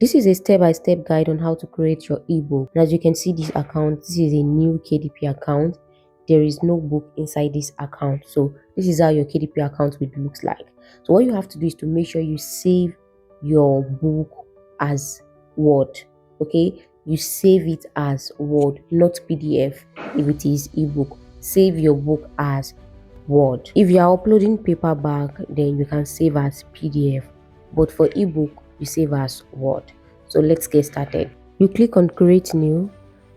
This is a step-by-step guide on how to create your ebook. And as you can see, this account, this is a new KDP account. There is no book inside this account. So this is how your KDP account would look like. So what you have to do is to make sure you save your book as Word. Okay, you save it as Word, not PDF. If it is ebook, save your book as Word. If you are uploading paperback, then you can save as PDF, but for ebook you save as Word. So let's get started. You click on create new,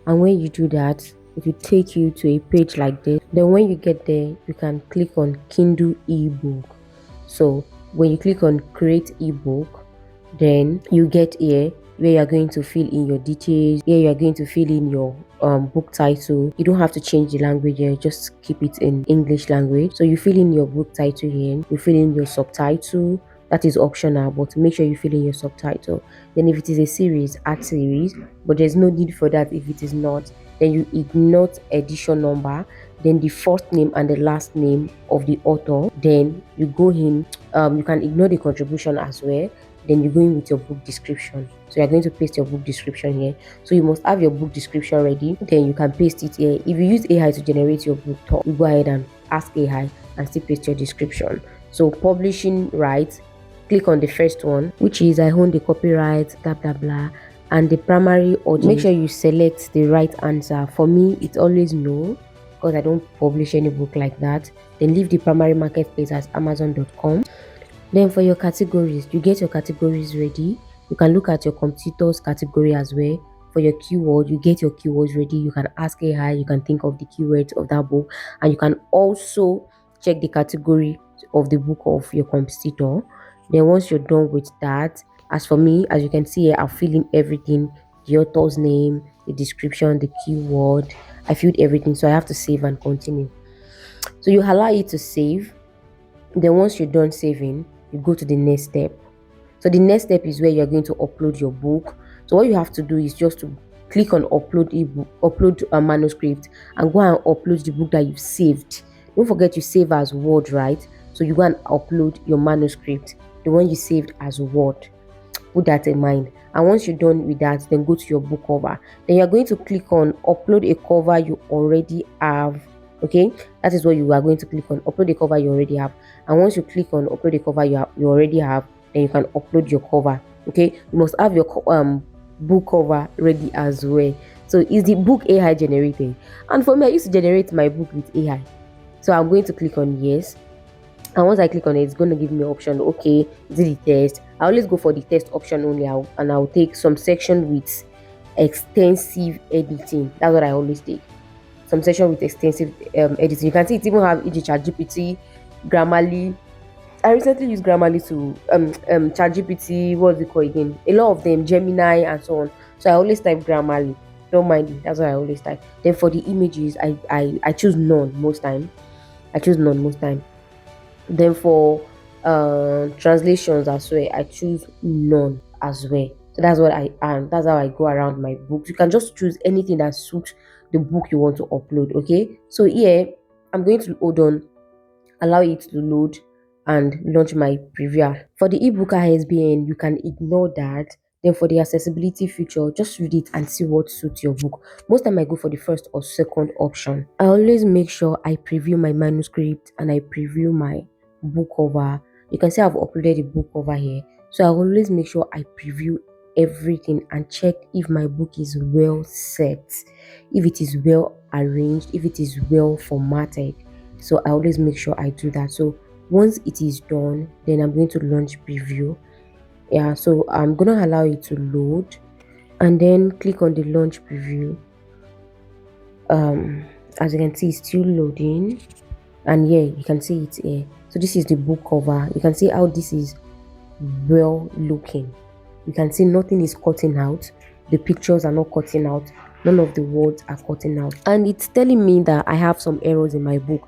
and when you do that, it will take you to a page like this. Then when you get there, you can click on Kindle ebook. So when you click on create ebook, then you get here where you are going to fill in your details. Here you are going to fill in your book title. You don't have to change the language here, just keep it in English language. So you fill in your book title here, you fill in your subtitle. That is optional, but make sure you fill in your subtitle. Then if it is a series, add series, but there's no need for that if it is not. Then you ignore edition number, then the first name and the last name of the author. Then you go in, you can ignore the contribution as well. Then you go in with your book description. So you're going to paste your book description here. So you must have your book description ready. Then you can paste it here. If you use AI to generate your book talk, you go ahead and ask AI and still paste your description. So publishing rights, click on the first one, which is I own the copyright, blah blah blah, and the primary audience. Make sure you select the right answer. For me, it's always no, because I don't publish any book like that. Then leave the primary marketplace as amazon.com. Then for your categories, you get your categories ready. You can look at your competitors category as well. For your keyword, you get your keywords ready. You can ask AI, you can think of the keywords of that book, and you can also check the category of the book of your competitor. Then once you're done with that, as for me, as you can see here, I've filled in everything: the author's name, the description, the keyword. I filled everything, so I have to save and continue. So you allow it to save. Then once you're done saving, you go to the next step. So the next step is where you're going to upload your book. So what you have to do is just to click on upload ebook, upload a manuscript, and go and upload the book that you've saved. Don't forget you save as Word, right? So you go and upload your manuscript, the one you saved as Word. Put that in mind. And once you're done with that, then go to your book cover. Then you're going to click on upload a cover you already have. Okay, that is what you are going to click on, upload the cover you already have. And once you click on upload the cover you already have, then you can upload your cover. Okay, you must have your book cover ready as well. So is the book AI generated? And for me, I used to generate my book with AI. So I'm going to click on yes. And once I click on it, it's going to give me an option. Okay, is it the test? I always go for the test option only, and I'll take some section with extensive editing. That's what I always take. Some section with extensive editing. You can see it even have ChatGPT, Grammarly. I recently used Grammarly to ChatGPT. What's it called again? A lot of them, Gemini and so on. So I always type Grammarly. Don't mind it. That's what I always type. Then for the images, I choose none most time. Then for translations as well, I choose none as well. So that's what I am. That's how I go around my books. You can just choose anything that suits the book you want to upload. Okay, so here I'm going to hold on, allow it to load, and launch my preview. For the ebook ISBN, you can ignore that. Then for the accessibility feature, just read it and see what suits your book. Most time I go for the first or second option. I always make sure I preview my manuscript and I preview my book cover. You can see I've uploaded the book cover here. So I always make sure I preview everything and check if my book is well set, if it is well arranged, if it is well formatted. So I always make sure I do that. So once it is done, then I'm going to launch preview. Yeah, so I'm gonna allow it to load and then click on the launch preview. As you can see, it's still loading, and yeah, you can see it here. So this is the book cover. You can see how this is well looking. You can see nothing is cutting out. The pictures are not cutting out. None of the words are cutting out. And it's telling me that I have some errors in my book.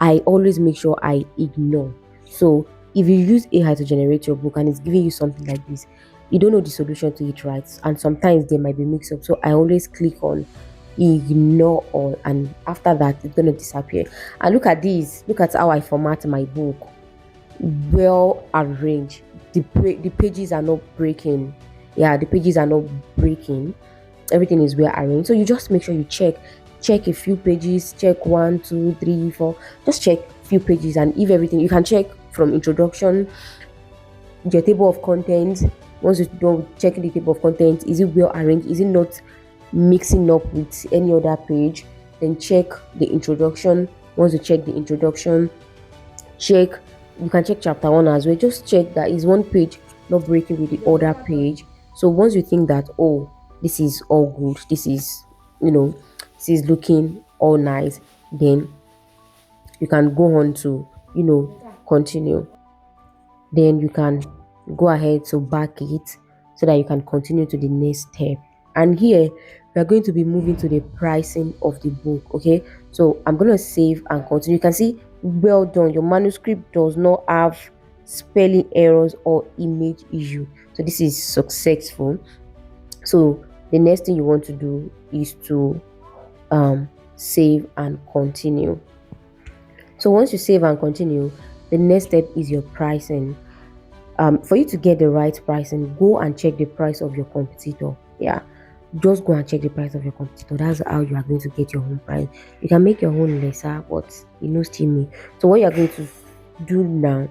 I always make sure I ignore. So if you use AI to generate your book and it's giving you something like this, you don't know the solution to it, right? And sometimes they might be mixed up. So I always click on ignore all, and after that it's going to disappear. And look at this. Look at how I format my book. Well arranged. The pages are not breaking. Yeah, the pages are not breaking, everything is well arranged. So you just make sure you check a few pages, check 1 2 3 4, just check few pages, and if everything, you can check from introduction, your table of contents. Once you're done with checking the table of contents, is it well arranged, is it not mixing up with any other page? Then check the introduction. Once you check the introduction, check, you can check chapter 1 as well. Just check that is one page not breaking with the other page. So once you think that, oh, this is all good, this is, this is looking all nice, then you can go on to, continue. Then you can go ahead to back it so that you can continue to the next step. And here we are going to be moving to the pricing of the book. Okay, so I'm going to save and continue. You can see, well done, your manuscript does not have spelling errors or image issue. So this is successful. So the next thing you want to do is to save and continue. So once you save and continue, the next step is your pricing. For you to get the right pricing, go and check the price of your competitor. Yeah, just go and check the price of your competitor. That's how you are going to get your own price. You can make your own lesser, but still me. So what you are going to do now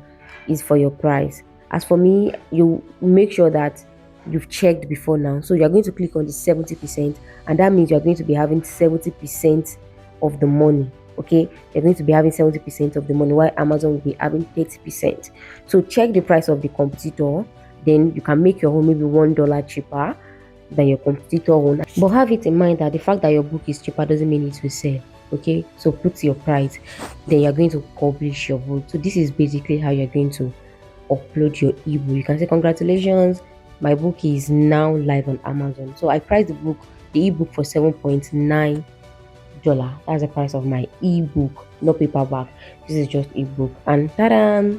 is for your price. As for me, you make sure that you've checked before now. So you're going to click on the 70%, and that means you're going to be having 70% of the money. Okay, you're going to be having 70% of the money, while Amazon will be having 30%. So check the price of the competitor, then you can make your own maybe $1 cheaper than your competitor one. But have it in mind that the fact that your book is cheaper doesn't mean it will sell. Okay, so put your price, then you're going to publish your book. So this is basically how you're going to upload your ebook. You can say, congratulations, my book is now live on Amazon. So I priced the ebook for $7.9. That's the price of my ebook, no paperback. This is just ebook, and ta-da,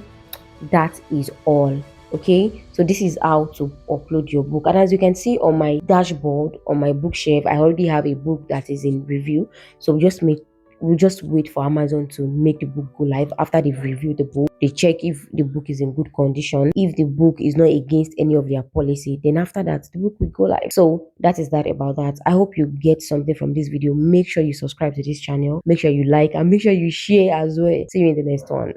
that is all. Okay, so this is how to upload your book. And as you can see on my dashboard, on my bookshelf, I already have a book that is in review. So we just wait for Amazon to make the book go live. After they've reviewed the book, they check if the book is in good condition. If the book is not against any of their policy, then after that, the book will go live. So that is that about that. I hope you get something from this video. Make sure you subscribe to this channel, make sure you like, and make sure you share as well. See you in the next one.